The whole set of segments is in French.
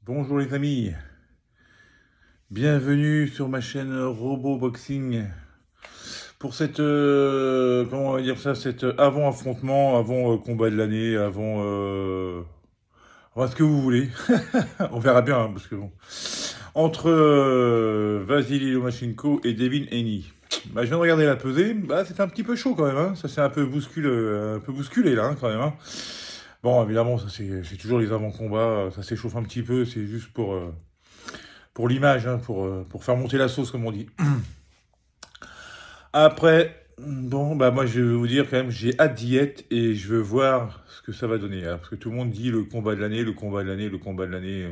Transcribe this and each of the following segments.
Bonjour les amis, bienvenue sur ma chaîne Robo Boxing pour cette, comment on va dire ça, cet avant-affrontement, avant-combat de l'année, avant ce que vous voulez, on verra bien, hein, parce que bon, entre Vasily Lomachenko et Devin Haney. Bah, je viens de regarder la pesée, bah, c'était un petit peu chaud quand même, hein. Ça s'est un peu bousculé là, hein, quand même, hein. Bon, évidemment, ça c'est toujours les avant-combats, ça s'échauffe un petit peu, c'est juste pour l'image, hein, pour faire monter la sauce, comme on dit. Après, bon, bah moi je vais vous dire quand même, j'ai hâte d'y être et je veux voir ce que ça va donner, hein, parce que tout le monde dit le combat de l'année, le combat de l'année, le combat de l'année.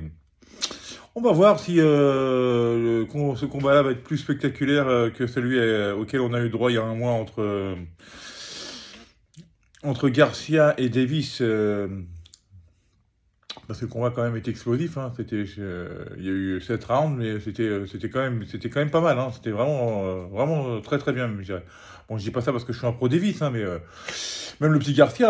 On va voir si ce combat-là va être plus spectaculaire que celui auquel on a eu droit il y a un mois entre Garcia et Davis. Parce que le combat quand même était explosif, hein. Il y a eu 7 rounds, mais c'était quand même pas mal, hein. C'était vraiment très très bien, même, je dirais. Bon, je dis pas ça parce que je suis un pro Davis, hein, mais même le petit Garcia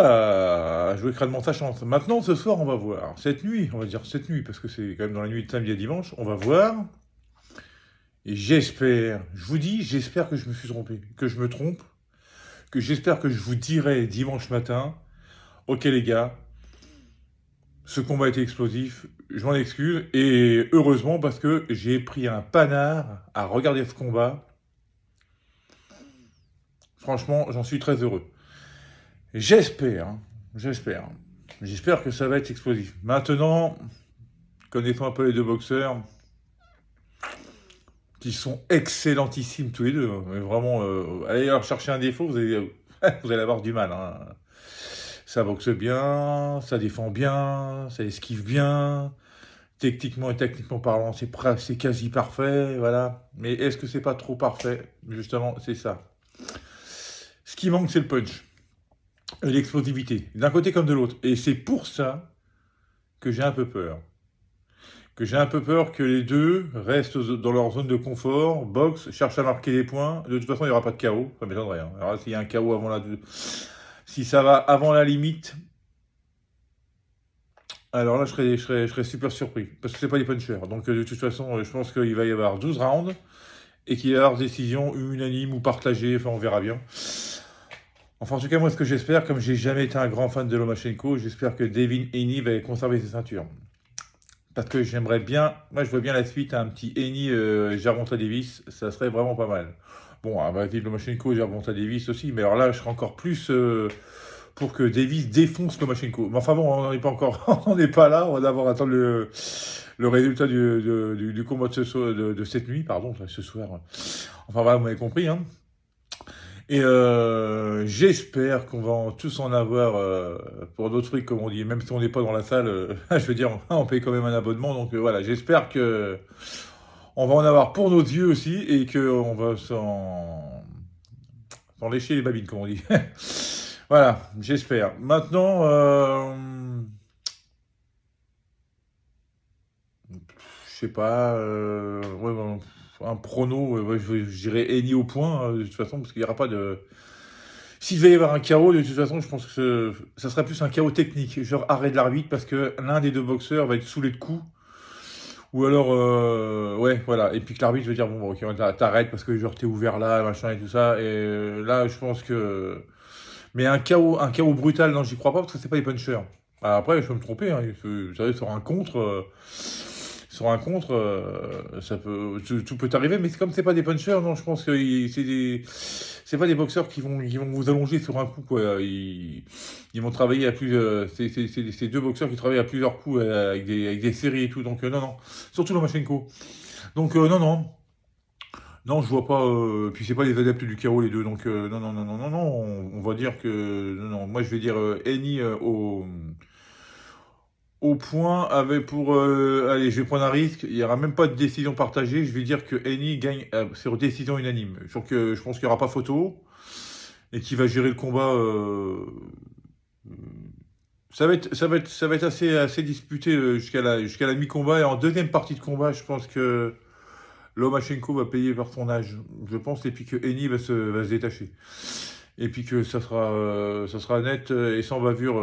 a joué crânement sa chance. Maintenant, ce soir, on va voir. Cette nuit, on va dire cette nuit, parce que c'est quand même dans la nuit de samedi à dimanche, on va voir. Et j'espère, je vous dis, j'espère que je me suis trompé, que je me trompe, que j'espère que je vous dirai dimanche matin, ok les gars, ce combat était explosif, je m'en excuse, et heureusement parce que j'ai pris un panard à regarder ce combat. Franchement, j'en suis très heureux. J'espère, hein, j'espère que ça va être explosif. Maintenant, connaissant un peu les deux boxeurs, qui sont excellentissimes tous les deux, hein, mais vraiment, allez leur chercher un défaut, vous allez avoir du mal, hein. Ça boxe bien, ça défend bien, ça esquive bien. Techniquement et techniquement parlant, c'est quasi parfait, voilà. Mais est-ce que c'est pas trop parfait? Justement, c'est ça. Ce qui manque, c'est le punch et l'explosivité, d'un côté comme de l'autre. Et c'est pour ça que j'ai un peu peur. Que j'ai un peu peur que les deux restent dans leur zone de confort, boxent, cherchent à marquer des points. De toute façon, il n'y aura pas de KO, ça m'étonnerait, hein. Alors s'il y a un KO avant si ça va avant la limite, alors là, je serais super surpris. Parce que c'est pas des punchers. Donc, de toute façon, je pense qu'il va y avoir 12 rounds. Et qu'il y ait décision unanime ou partagée, enfin on verra bien. Enfin en tout cas moi ce que j'espère, comme j'ai jamais été un grand fan de Lomachenko, j'espère que Devin Haney va conserver ses ceintures. Parce que j'aimerais bien, moi je vois bien la suite à un petit Haney Gervonta Davis, ça serait vraiment pas mal. Bon, vas-y Lomachenko et Gervonta Davis aussi, mais alors là je serais encore plus pour que Davis défonce Lomachenko. Mais enfin bon, on n'en est pas encore, on n'en est pas là, on va d'abord attendre le résultat du combat de cette nuit, pardon, ce soir. Enfin voilà, vous m'avez compris, hein. Et j'espère qu'on va tous en avoir pour d'autres trucs, comme on dit, même si on n'est pas dans la salle, je veux dire, on paye quand même un abonnement, donc voilà, j'espère que on va en avoir pour nos yeux aussi et qu'on va s'en lécher les babines, comme on dit. Voilà, j'espère. Maintenant, je sais pas, ouais, bon, un prono, ouais, je dirais Eni au point, de toute façon, parce qu'il n'y aura pas de. S'il devait y avoir un chaos, de toute façon, je pense que ça serait plus un chaos technique, genre arrêt de l'arbitre, parce que l'un des deux boxeurs va être saoulé de coups, ou alors, ouais, voilà, et puis que l'arbitre va dire, bon, ok, t'arrêtes parce que genre t'es ouvert là, machin et tout ça, et là, je pense que. Mais un chaos brutal, non, j'y crois pas, parce que c'est pas des punchers. Alors après, je peux me tromper, hein, vous savez, sur un contre. Ça peut, tout peut arriver, mais comme c'est pas des punchers, non, je pense que c'est pas des boxeurs qui vont vous allonger sur un coup, quoi. Ils vont travailler à plus, c'est deux boxeurs qui travaillent à plusieurs coups avec des séries et tout, donc non, non, surtout Lomachenko. Donc non, non, non, je vois pas. Puis c'est pas les adeptes du chaos les deux, donc non, non, non, non, non, non, on va dire que non, non. Moi, je vais dire Eni au point avec pour allez, je vais prendre un risque, il n'y aura même pas de décision partagée, je vais dire que Eni gagne sur décision unanime. Je pense qu'il n'y aura pas photo et qu'il va gérer le combat. Ça va être assez disputé jusqu'à la mi-combat et en deuxième partie de combat, je pense que Lomachenko va payer par son âge, je pense, et puis que Eni va se détacher. Et puis que ça sera net et sans bavure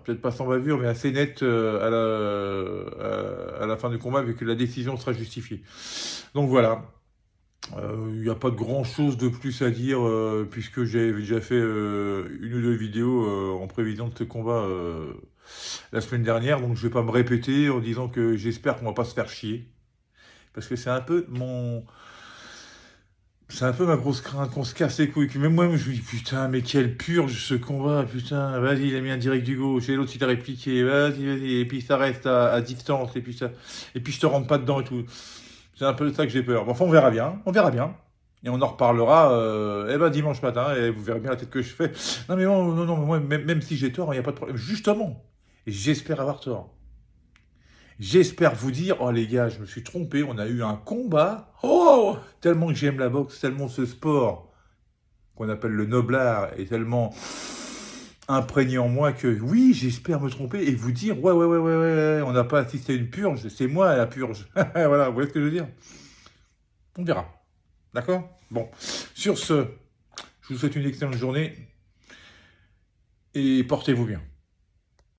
peut-être pas sans bavure, mais assez nette à la fin du combat, vu que la décision sera justifiée. Donc voilà. Il n'y a pas de grand-chose de plus à dire, puisque j'ai déjà fait une ou deux vidéos en prévision de ce combat la semaine dernière, donc je vais pas me répéter en disant que j'espère qu'on va pas se faire chier, parce que c'est un peu ma grosse crainte qu'on se casse les couilles. Que même moi, je me dis putain, mais quelle purge ce combat, putain, vas-y, il a mis un direct du gauche, et l'autre il a répliqué, vas-y, et puis ça reste à distance, et puis je te rentre pas dedans et tout. C'est un peu de ça que j'ai peur. Bon, enfin, on verra bien. Et on en reparlera dimanche matin, et vous verrez bien la tête que je fais. Non, mais non, moi, même si j'ai tort, il n'y a pas de problème. Justement, j'espère avoir tort. J'espère vous dire, oh les gars, je me suis trompé, on a eu un combat. Oh, tellement que j'aime la boxe, tellement ce sport qu'on appelle le noblard est tellement imprégné en moi que oui, j'espère me tromper et vous dire, ouais, on n'a pas assisté à une purge, c'est moi la purge. Voilà, vous voyez ce que je veux dire? On verra. D'accord? Bon, sur ce, je vous souhaite une excellente journée et portez-vous bien.